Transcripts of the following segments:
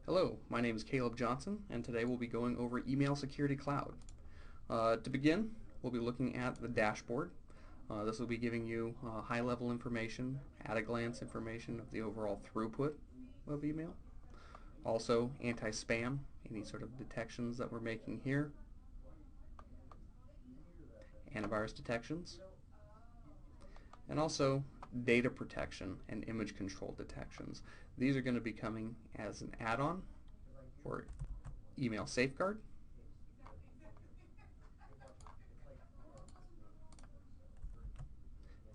Hello, my name is Caleb Johnson, and today we'll be going over Email Security Cloud. To begin, we'll be looking at the dashboard. This will be giving you high-level information, at-a-glance information of the overall throughput of email. Also, anti-spam, any sort of detections that we're making here. Antivirus detections. And also, data protection and image control detections. These are going to be coming as an add-on for Email Safeguard.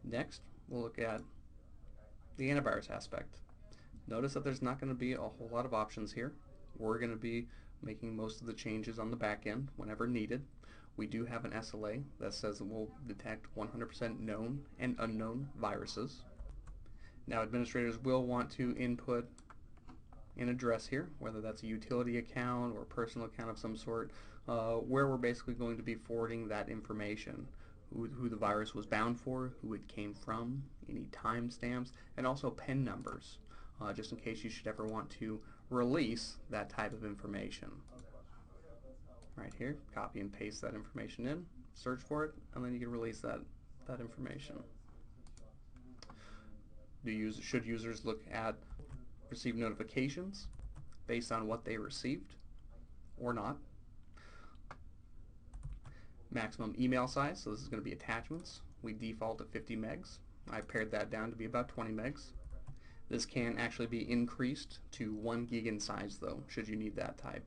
Next, we'll look at the antivirus aspect. Notice that there's not going to be a whole lot of options here. We're going to be making most of the changes on the back end whenever needed. We do have an SLA that says it will detect 100% known and unknown viruses. Now, administrators will want to input an address here, whether that's a utility account or a personal account of some sort, where we're basically going to be forwarding that information, who the virus was bound for, who it came from, any timestamps, and also PIN numbers, just in case you should ever want to release that type of information. Right here, copy and paste that information in, search for it, and then you can release that information. Should users look at receive notifications based on what they received or not? Maximum email size, so this is going to be attachments. We default to 50 megs. I pared that down to be about 20 megs. This can actually be increased to 1 gig in size though, should you need that type.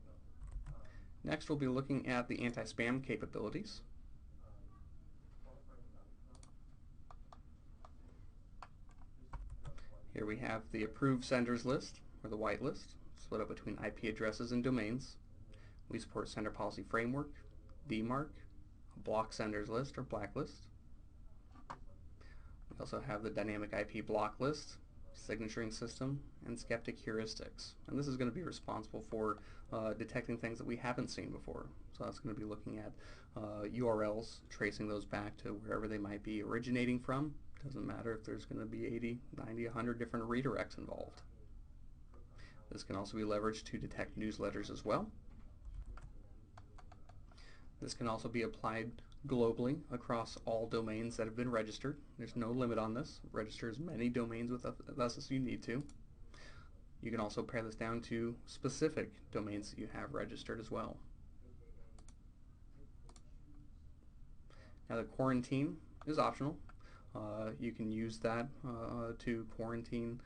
Next, we'll be looking at the anti-spam capabilities. Here we have the approved senders list, or the whitelist, split up between IP addresses and domains. We support sender policy framework, DMARC, a block senders list or blacklist. We also have the dynamic IP block list, signaturing system, and skeptic heuristics. And this is going to be responsible for detecting things that we haven't seen before. So that's going to be looking at URLs, tracing those back to wherever they might be originating from. Doesn't matter if there's going to be 80, 90, 100 different redirects involved. This can also be leveraged to detect newsletters as well. This can also be applied globally across all domains that have been registered. There's no limit on this. Register as many domains with us as you need to. You can also pare this down to specific domains that you have registered as well. Now, the quarantine is optional. You can use that to quarantine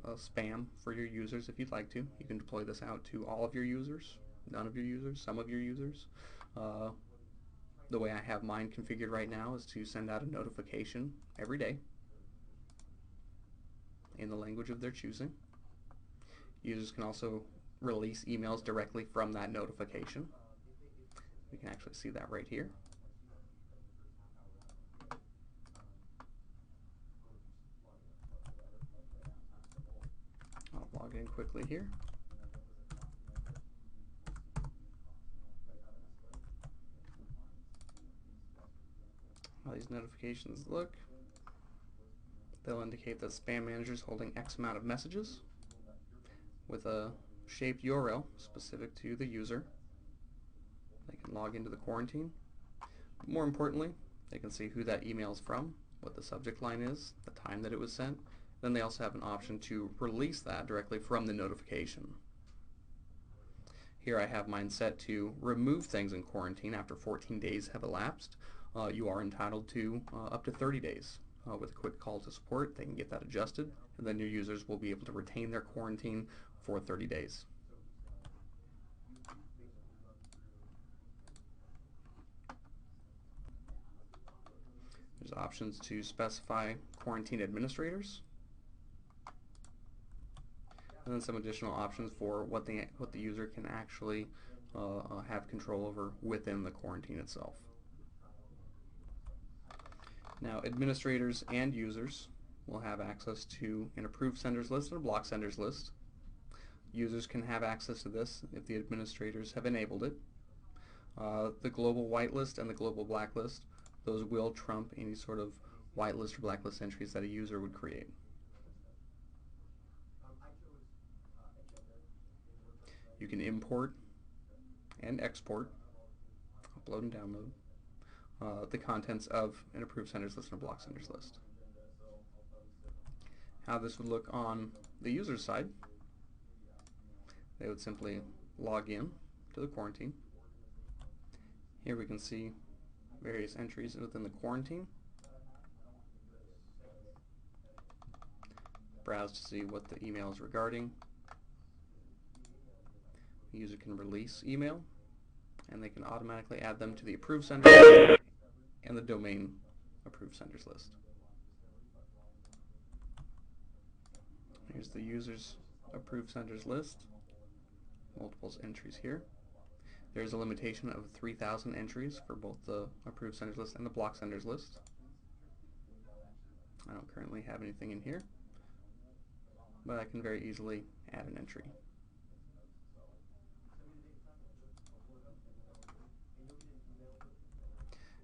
spam for your users if you'd like to. You can deploy this out to all of your users, none of your users, some of your users. The way I have mine configured right now is to send out a notification every day in the language of their choosing. Users can also release emails directly from that notification. We can actually see that right here. I'll log in quickly here. How these notifications look, they'll indicate that Spam Manager is holding X amount of messages with a shaped URL specific to the user. They can log into the quarantine. But more importantly, they can see who that email is from, what the subject line is, the time that it was sent. Then they also have an option to release that directly from the notification. Here I have mine set to remove things in quarantine after 14 days have elapsed. You are entitled to up to 30 days. With a quick call to support, they can get that adjusted, and then your users will be able to retain their quarantine for 30 days. There's options to specify quarantine administrators, and then some additional options for what the user can actually have control over within the quarantine itself. Now, administrators and users will have access to an approved senders list and a block senders list. Users can have access to this if the administrators have enabled it. The global whitelist and the global blacklist, those will trump any sort of whitelist or blacklist entries that a user would create. You can import and export, upload and download, the contents of an approved senders list and a blocked senders list. How this would look on the user's side, they would simply log in to the quarantine. Here we can see various entries within the quarantine. Browse to see what the email is regarding. The user can release email, and they can automatically add them to the approved senders list and the domain approved senders list. Here's the user's approved senders list. Multiples entries here. There's a limitation of 3,000 entries for both the approved senders list and the blocked senders list. I don't currently have anything in here, but I can very easily add an entry.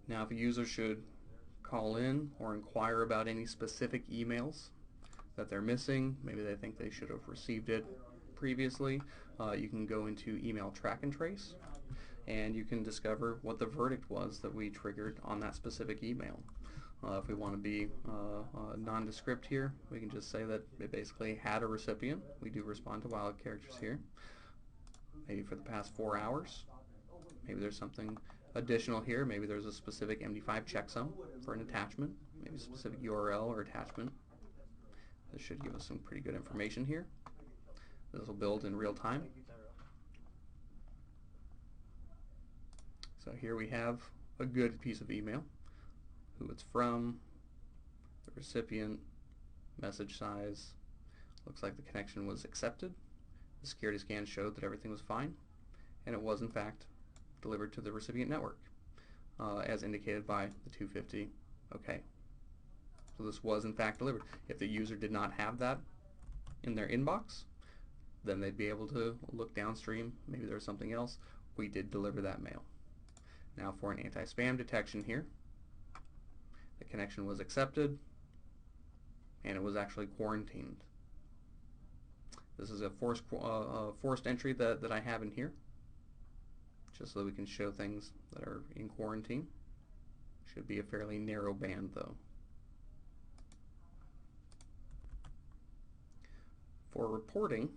Now, if a user should call in or inquire about any specific emails that they're missing, maybe they think they should have received it previously, you can go into email track and trace, and you can discover what the verdict was that we triggered on that specific email. If we want to be nondescript here, we can just say that it basically had a recipient. We do respond to wild characters here. Maybe for the past 4 hours. Maybe there's something additional here. Maybe there's a specific MD5 checksum for an attachment. Maybe a specific URL or attachment. This should give us some pretty good information here. This will build in real time. So here we have a good piece of email. Who it's from, the recipient, message size. Looks like the connection was accepted. The security scan showed that everything was fine, and it was in fact delivered to the recipient network, as indicated by the 250 OK. So this was in fact delivered. If the user did not have that in their inbox, then they'd be able to look downstream. Maybe there's something else. We did deliver that mail. Now for an anti-spam detection here, the connection was accepted, and it was actually quarantined. This is a forced entry that I have in here, just so that we can show things that are in quarantine. Should be a fairly narrow band, though. For reporting,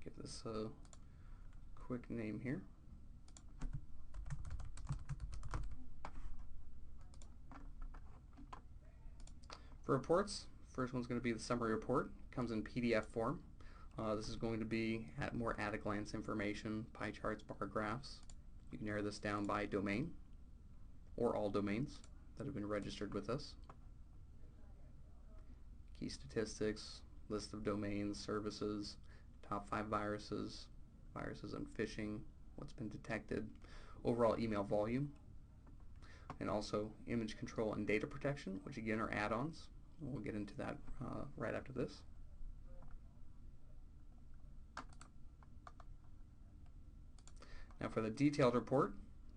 give this a quick name here. For reports, first one's going to be the summary report. Comes in PDF form. This is going to be more at-a-glance information, pie charts, bar graphs. You can narrow this down by domain or all domains that have been registered with us. Key statistics, list of domains, services, top 5 viruses, viruses and phishing, what's been detected, overall email volume, and also image control and data protection, which again are add-ons. We'll get into that right after this. Now for the detailed report,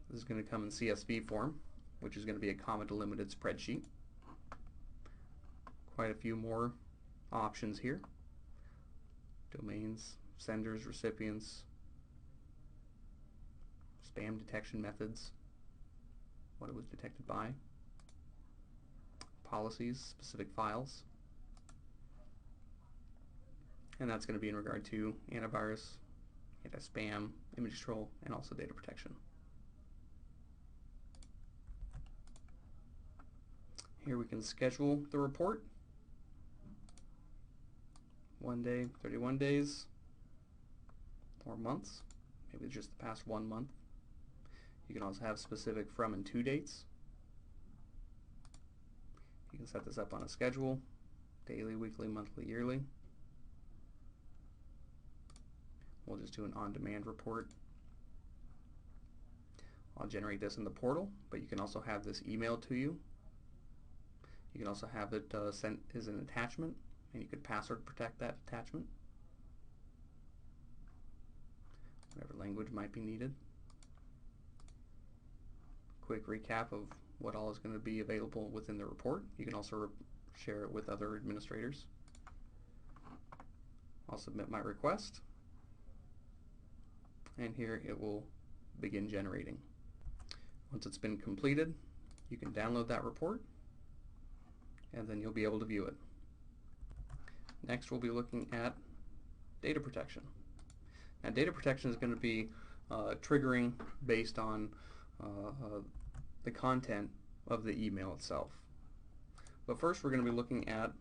this is going to come in CSV form, which is going to be a comma delimited spreadsheet. Quite a few more options here. Domains, senders, recipients, spam detection methods, what it was detected by, policies, specific files, and that's going to be in regard to antivirus, anti-spam, image control, and also data protection. Here we can schedule the report. 1 day, 31 days, or months, maybe just the past 1 month. You can also have specific from and to dates. You can set this up on a schedule, daily, weekly, monthly, yearly. We'll just do an on-demand report. I'll generate this in the portal, but you can also have this emailed to you. You can also have it sent as an attachment, and you could password protect that attachment, whatever language might be needed. Quick recap of what all is going to be available within the report. You can also share it with other administrators. I'll submit my request, and here it will begin generating. Once it's been completed, you can download that report, and then you'll be able to view it. Next, we'll be looking at data protection. Now, data protection is going to be triggering based on the content of the email itself. But first, we're going to be looking at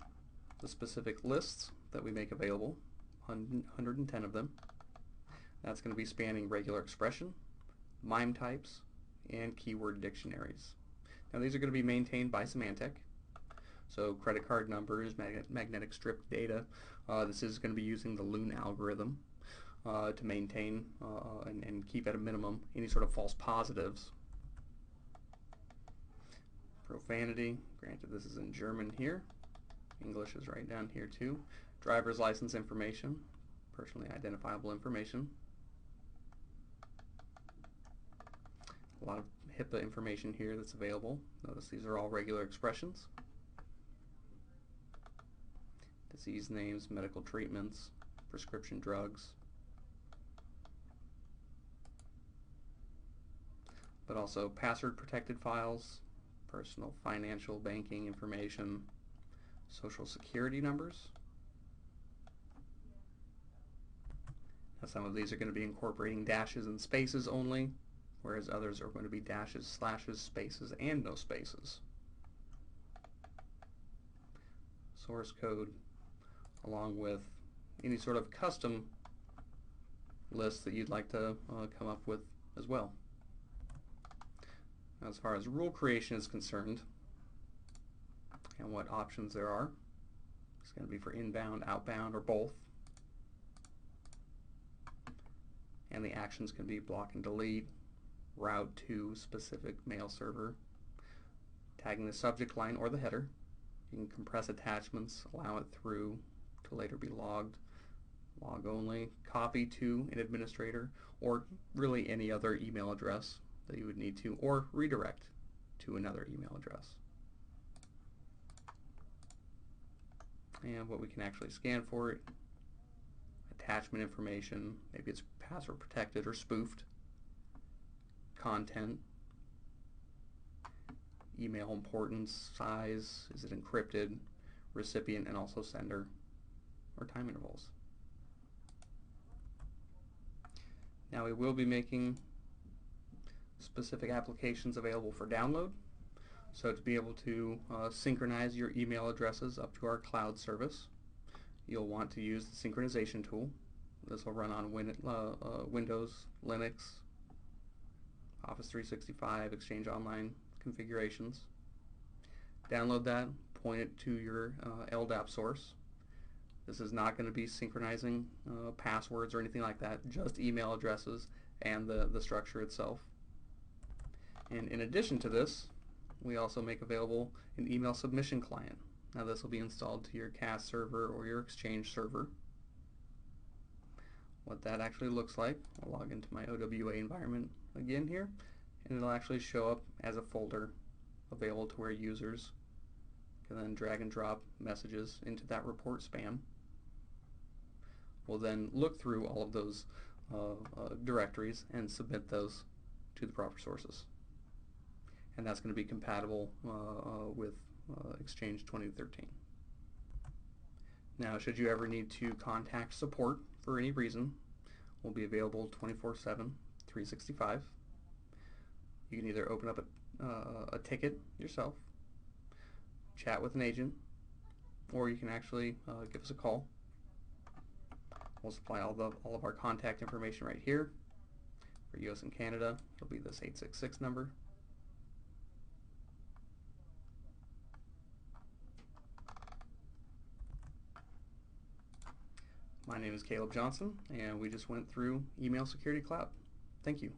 the specific lists that we make available, 110 of them. That's going to be spanning regular expression, MIME types, and keyword dictionaries. Now, these are going to be maintained by Symantec. So credit card numbers, magnetic strip data. This is going to be using the Loon algorithm to maintain and keep at a minimum any sort of false positives. Profanity, granted this is in German here. English is right down here too. Driver's license information, personally identifiable information. A lot of HIPAA information here that's available. Notice these are all regular expressions. Disease names, medical treatments, prescription drugs. But also password protected files, personal financial banking information, social security numbers. Now, some of these are going to be incorporating dashes and spaces only, whereas others are going to be dashes, slashes, spaces, and no spaces. Source code, along with any sort of custom list that you'd like to come up with as well. As far as rule creation is concerned, and what options there are, it's going to be for inbound, outbound, or both. And the actions can be block and delete, route to specific mail server, tagging the subject line or the header. You can compress attachments, allow it through to later be logged, log only, copy to an administrator, or really any other email address that you would need to, or redirect to another email address. And what we can actually scan for it, attachment information, maybe it's password protected or spoofed, content, email importance, size, is it encrypted, recipient, and also sender, or time intervals. Now, we will be making specific applications available for download. So to be able to synchronize your email addresses up to our cloud service, you'll want to use the synchronization tool. This will run on Windows, Linux, Office 365, Exchange Online configurations. Download that, point it to your LDAP source. This is not going to be synchronizing passwords or anything like that, just email addresses and the structure itself. And in addition to this, we also make available an email submission client. Now this will be installed to your CAS server or your Exchange server. What that actually looks like, I'll log into my OWA environment again here, and it'll actually show up as a folder available to where users can then drag and drop messages into that report spam. We'll then look through all of those directories and submit those to the proper sources. And that's going to be compatible with Exchange 2013. Now, should you ever need to contact support for any reason, we'll be available 24/7, 365. You can either open up a ticket yourself, chat with an agent, or you can actually give us a call. We'll supply all of our contact information right here. For US and Canada, it'll be this 866 number. My name is Caleb Johnson, and we just went through Email Security Cloud. Thank you.